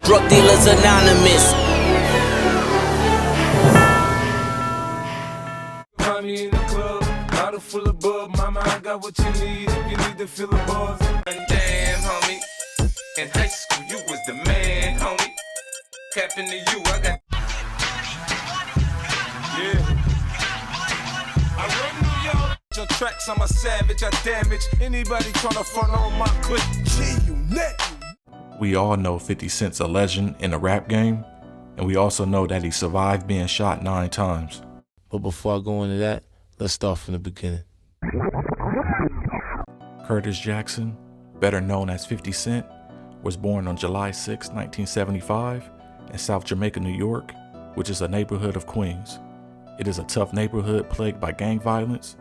Drug dealers anonymous. Find me in the club, bottle full of bub. Mama, I got what you need if you need to feel the buzz. And damn, homie, in high school you was the man, homie. Capping to you, I got. Yeah. I run New York. Your tracks, I'm a savage, I damage anybody tryna front on my clip. G, you net. We all know 50 Cent's a legend in the rap game, and we also know that he survived being shot 9 times. But before I go into that, let's start from the beginning. Curtis Jackson, better known as 50 Cent, was born on July 6, 1975, in South Jamaica, New York, which is a neighborhood of Queens. It is a tough neighborhood plagued by gang violence.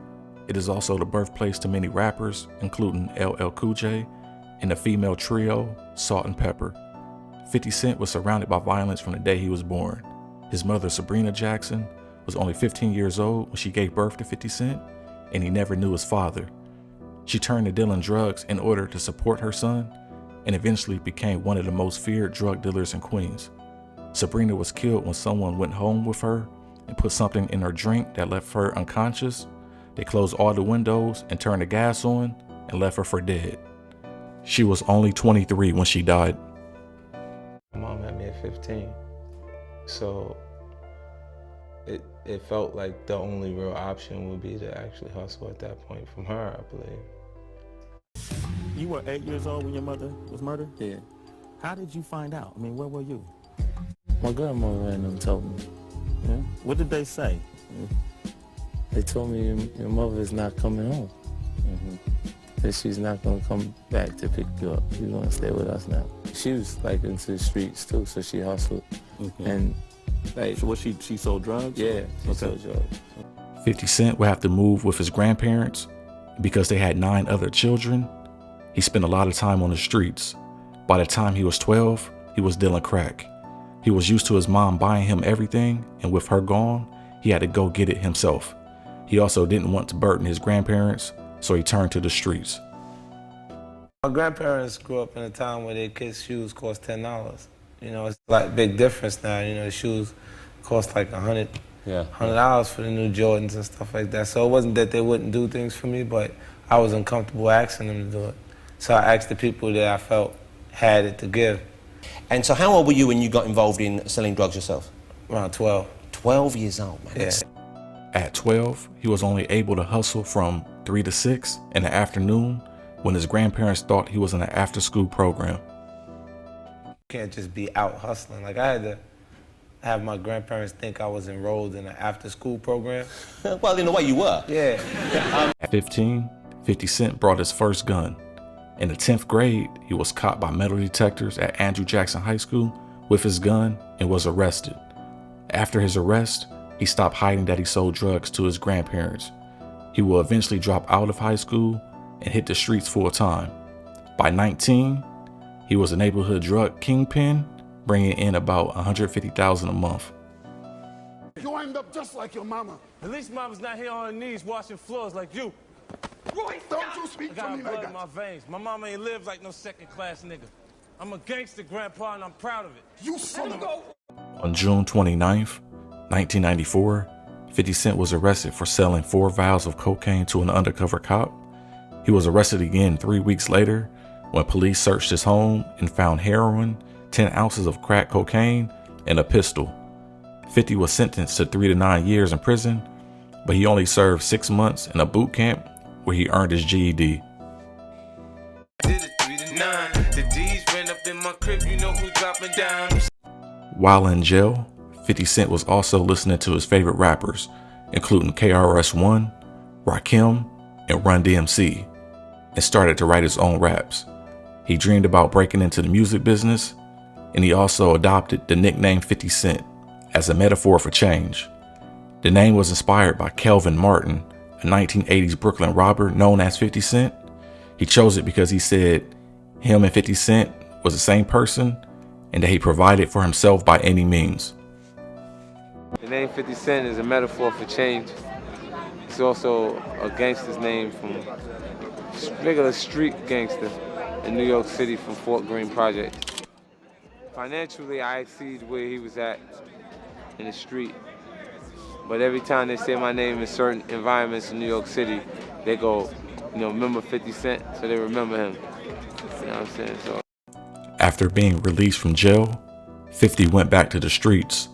It is also the birthplace to many rappers, including LL Cool J and the female trio Salt and Pepper. 50 Cent was surrounded by violence from the day he was born. His mother, Sabrina Jackson, was only 15 years old when she gave birth to 50 Cent, and he never knew his father. She turned to dealing drugs in order to support her son, and eventually became one of the most feared drug dealers in Queens. Sabrina was killed when someone went home with her and put something in her drink that left her unconscious. They closed all the windows and turned the gas on and left her for dead. She was only 23 when she died. My mom had me at 15, so it felt like the only real option would be to actually hustle at that point from her, I believe. You were 8 years old when your mother was murdered? Yeah. How did you find out? I mean, where were you? My grandmother and them told me. Yeah. What did they say? They told me your mother is not coming home. That she's not gonna come back to pick you up. She's gonna stay with us now. She was like into the streets too, so she hustled. And like, So she sold drugs? yeah, she sold drugs. 50 Cent would have to move with his grandparents. Because they had 9 other children, he spent a lot of time on the streets. By the time he was 12, he was dealing crack. He was used to his mom buying him everything, and with her gone, he had to go get it himself. He also didn't want to burden his grandparents, so he turned to the streets. My grandparents grew up in a time where their kids' shoes cost $10. You know, it's like a big difference now. You know, the shoes cost like $100 for the new Jordans and stuff like that. So it wasn't that they wouldn't do things for me, but I was uncomfortable asking them to do it. So I asked the people that I felt had it to give. And so how old were you when you got involved in selling drugs yourself? Around 12. 12 years old, man. Yeah. At 12, he was only able to hustle from 3 to 6 in the afternoon when his grandparents thought he was in an after-school program. You can't just be out hustling. Like, I had to have my grandparents think I was enrolled in an after-school program. Well, in a way you were. Yeah. At 15, 50 Cent brought his first gun. In the 10th grade, he was caught by metal detectors at Andrew Jackson High School with his gun and was arrested. After his arrest, he stopped hiding that he sold drugs to his grandparents. He will eventually drop out of high school and hit the streets full time. By 19, he was a neighborhood drug kingpin, bringing in about $150,000 a month. You end up just like your mama. At least mama's not here on her knees washing floors like you. Roy, don't you I speak got to me blood like in my that. veins. My mama ain't lived like no second-class nigga. I'm a gangster, grandpa, and I'm proud of it. You son of a... On June 29th, 1994, 50 Cent was arrested for selling 4 vials of cocaine to an undercover cop. He was arrested again 3 weeks later when police searched his home and found heroin, 10 ounces of crack cocaine, and a pistol. 50 was sentenced to 3 to 9 years in prison, but he only served 6 months in a boot camp where he earned his GED. Did it 3 to 9. The D's ran up in my crib, you know who dropping down. While in jail, 50 Cent was also listening to his favorite rappers, including KRS-One, Rakim, and Run DMC, and started to write his own raps. He dreamed about breaking into the music business, and he also adopted the nickname 50 Cent as a metaphor for change. The name was inspired by Kelvin Martin, a 1980s Brooklyn robber known as 50 Cent. He chose it because he said him and 50 Cent was the same person and that he provided for himself by any means. The name 50 Cent is a metaphor for change. It's also a gangster's name from regular street gangster in New York City from Fort Greene Project. Financially, I exceed where he was at in the street. But every time they say my name in certain environments in New York City, they go, remember 50 Cent? So they remember him. You know what I'm saying? So. After being released from jail, 50 went back to the streets.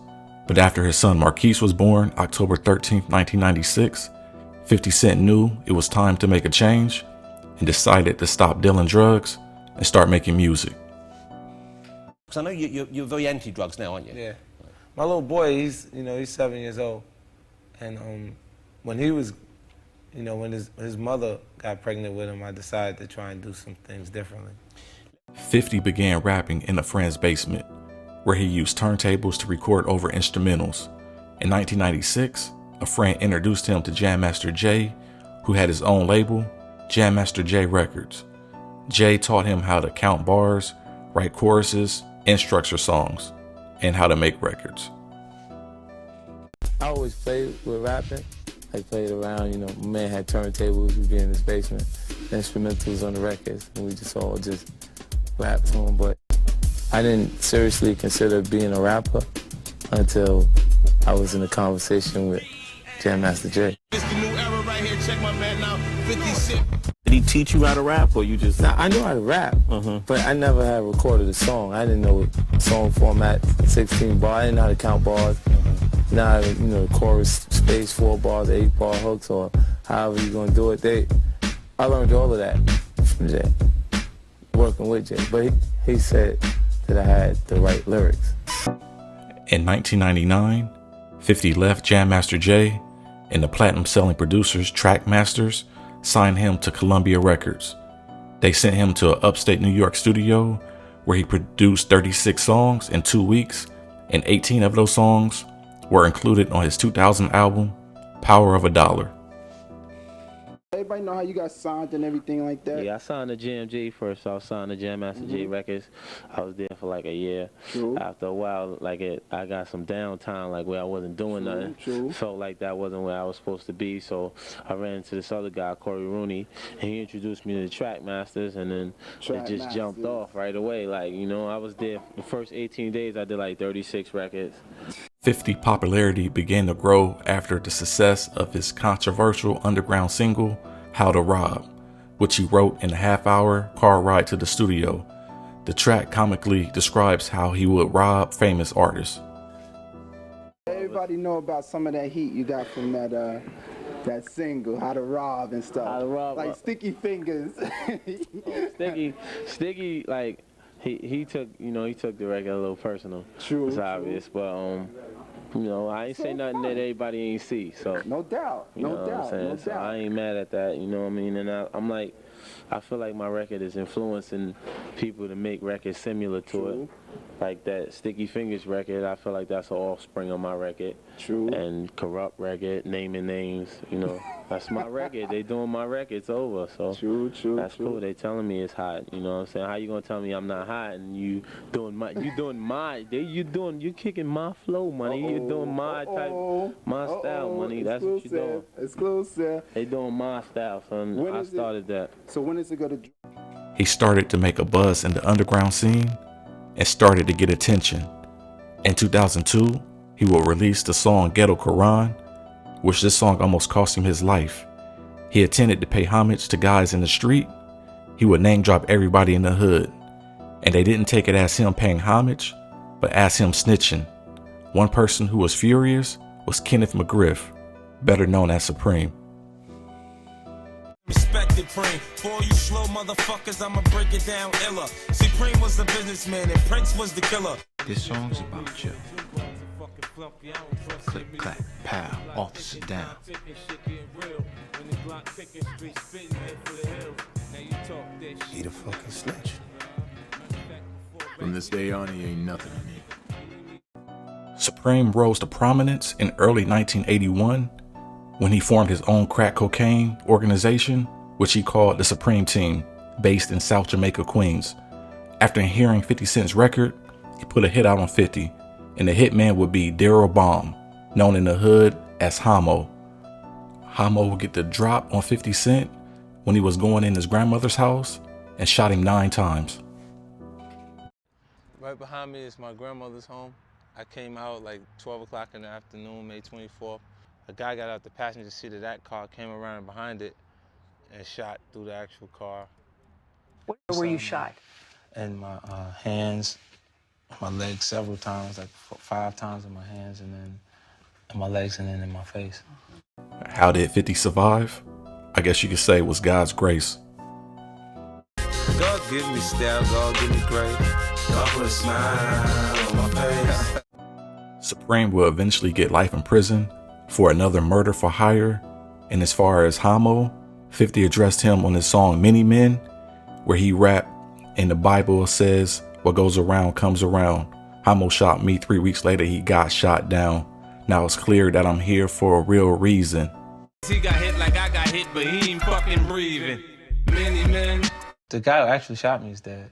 But after his son Marquise was born, October 13, 1996, 50 Cent knew it was time to make a change and decided to stop dealing drugs and start making music. Because I know you're very anti-drugs now, aren't you? Yeah. My little boy, he's 7 years old. And when he was, when his mother got pregnant with him, I decided to try and do some things differently. 50 began rapping in a friend's basement, where he used turntables to record over instrumentals. In 1996, a friend introduced him to Jam Master Jay, who had his own label, Jam Master Jay Records. Jay taught him how to count bars, write choruses, and structure songs, and how to make records. I always played with rapping. I played around, my man had turntables, we'd be in his basement, instrumentals on the records, and we all rap to him. But I didn't seriously consider being a rapper until I was in a conversation with Jam Master Jay. It's the new era right here. Check my man now, 50 Cent. Did he teach you how to rap, or you just... Now, I knew how to rap, but I never had recorded a song. I didn't know song format, 16 bar. I didn't know how to count bars. Now, the chorus, space, 4 bars, 8 bar hooks, or however you're going to do it. I learned all of that from Jay, working with Jay. But he said that I had the right lyrics. In 1999, 50 left Jam Master Jay, and the platinum-selling producers Trackmasters signed him to Columbia Records. They sent him to an upstate New York studio where he produced 36 songs in 2 weeks, and 18 of those songs were included on his 2000 album, Power of a Dollar. Everybody know how you got signed and everything like that? Yeah, I signed to JMG first. I was signed to Jam Master J Records. I was there for like a year. True. After a while, I got some downtime, like where I wasn't doing nothing. True. Felt like that wasn't where I was supposed to be. So I ran into this other guy, Corey Rooney, and he introduced me to the Trackmasters, and then it just jumped off right away. Like, I was there the first 18 days. I did like 36 records. 50 popularity began to grow after the success of his controversial underground single, How to Rob, which he wrote in a half-hour car ride to the studio. The track comically describes how he would rob famous artists. Everybody know about some of that heat you got from that single, How to Rob and stuff. How to Rob. Like Sticky Fingers. Sticky, like, he took, he took the record a little personal. True. It's obvious, but I ain't say nothing that everybody ain't see. So No doubt. You know what I'm saying? So I ain't mad at that. You know what I mean? And I'm like, I feel like my record is influencing people to make records similar to it. Like that Sticky Fingers record, I feel like that's an offspring of my record. True. And Corrupt record, Naming Names, that's my record. They doing my record, it's over. So True. that's cool. They telling me it's hot. You know what I'm saying? How you gonna tell me I'm not hot and you kicking my flow, money. You doing my type, my style, money. That's what you doing. Exclusive. They doing my style, son. I started that. So when is it gonna? He started to make a buzz in the underground scene and started to get attention. In 2002, he will release the song Ghetto Quran, which this song almost cost him his life. He intended to pay homage to guys in the street. He would name drop everybody in the hood, and they didn't take it as him paying homage, but as him snitching. One person who was furious was Kenneth McGriff, better known as Supreme. Respected Preem. For all you slow motherfuckers, I'ma break it down iller. See, Preem was the businessman and Prince was the killer. This song's about you. Click, clack, pow, officer down. He the fucking snitch. From this day on, he ain't nothing to me. Supreme rose to prominence in early 1981 when he formed his own crack cocaine organization, which he called the Supreme Team, based in South Jamaica, Queens. After hearing 50 Cent's record, he put a hit out on 50, and the hitman would be Daryl Baum, known in the hood as Homo. Homo would get the drop on 50 Cent when he was going in his grandmother's house and shot him 9 times. Right behind me is my grandmother's home. I came out like 12 o'clock in the afternoon, May 24th. A guy got out the passenger seat of that car, came around behind it, and shot through the actual car. Where were you shot? In my hands, my legs several times, like 5 times in my hands, and then in my legs, and then in my face. How did 50 survive? I guess you could say it was God's grace. God give me style, God give me grace. God put a smile on my face. Supreme will eventually get life in prison for another murder for hire. And as far as Homo, 50 addressed him on his song Many Men, where he rapped, "In the Bible says, what goes around comes around. Homo shot me, 3 weeks later he got shot down. Now it's clear that I'm here for a real reason." He got hit like I got hit, but he ain't fucking breathing. Many men. The guy who actually shot me is dead.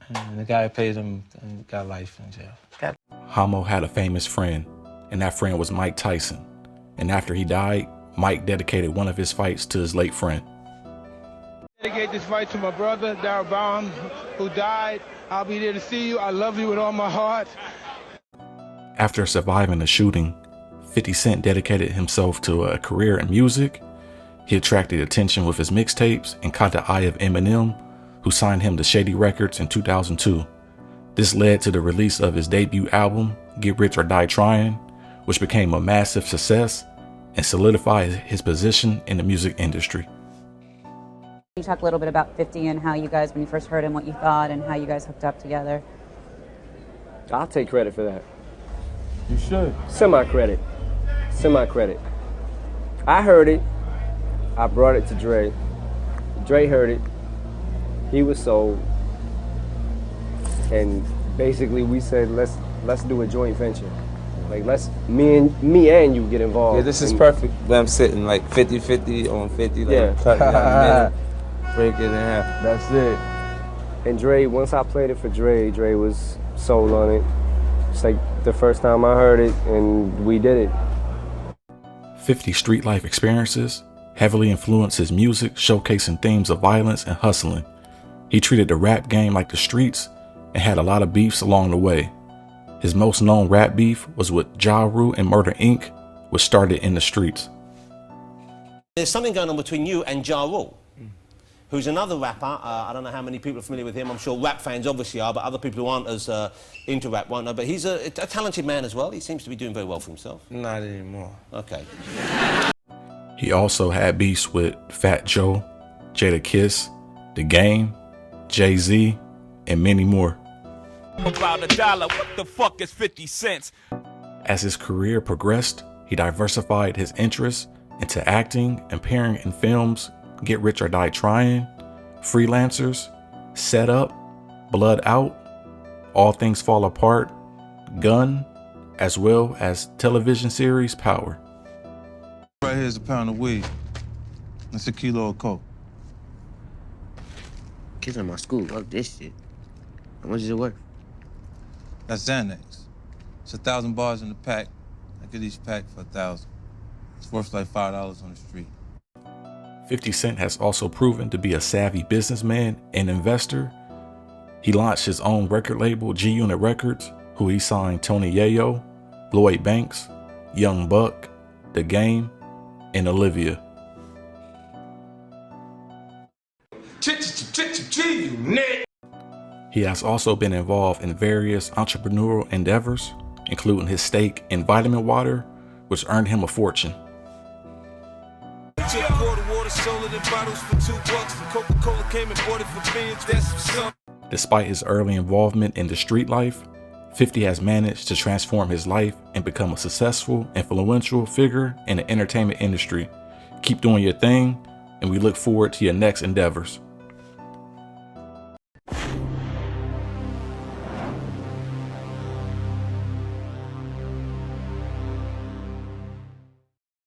And the guy who paid him got life in jail. Homo had a famous friend, and that friend was Mike Tyson. And after he died, Mike dedicated one of his fights to his late friend. I dedicate this fight to my brother, Darryl Baum, who died. I'll be there to see you. I love you with all my heart. After surviving the shooting, 50 Cent dedicated himself to a career in music. He attracted attention with his mixtapes and caught the eye of Eminem, who signed him to Shady Records in 2002. This led to the release of his debut album, Get Rich or Die Tryin, which became a massive success and solidified his position in the music industry. Can you talk a little bit about 50 and how you guys, when you first heard him, what you thought and how you guys hooked up together? I'll take credit for that. You should. Semi-credit. I heard it. I brought it to Dre. Dre heard it. He was sold. And basically we said, let's do a joint venture. Like me and you get involved. Yeah, this is perfect. I'm sitting like 50-50 on 50. Like, yeah. Cut it down the middle, break it in half. That's it. And Dre, once I played it for Dre, Dre was sold on it. It's like the first time I heard it, and we did it. 50 street life experiences heavily influenced his music, showcasing themes of violence and hustling. He treated the rap game like the streets and had a lot of beefs along the way. His most known rap beef was with Ja Rule and Murder Inc., which started in the streets. There's something going on between you and Ja Rule, who's another rapper. I don't know how many people are familiar with him. I'm sure rap fans obviously are, but other people who aren't as into rap won't know. But he's a talented man as well. He seems to be doing very well for himself. Not anymore. Okay. He also had beefs with Fat Joe, Jada Kiss, The Game, Jay-Z, and many more. About $1, what the fuck is 50 cents? As his career progressed, he diversified his interests into acting, appearing in films Get Rich or Die Tryin, Freelancers, Set Up, Blood Out, All Things Fall Apart, Gun, as well as television series Power. Right here's a pound of weed. That's a kilo of coke. Kids in my school love this shit. How much is it worth? That's Xanax. It's 1,000 bars in the pack. I get each pack for 1,000. It's worth like $5 on the street. 50 Cent has also proven to be a savvy businessman and investor. He launched his own record label, G-Unit Records, who he signed Tony Yayo, Lloyd Banks, Young Buck, The Game, and Olivia. He has also been involved in various entrepreneurial endeavors, including his stake in Vitamin Water, which earned him a fortune. Despite his early involvement in the street life, 50 has managed to transform his life and become a successful, influential figure in the entertainment industry. Keep doing your thing, and we look forward to your next endeavors.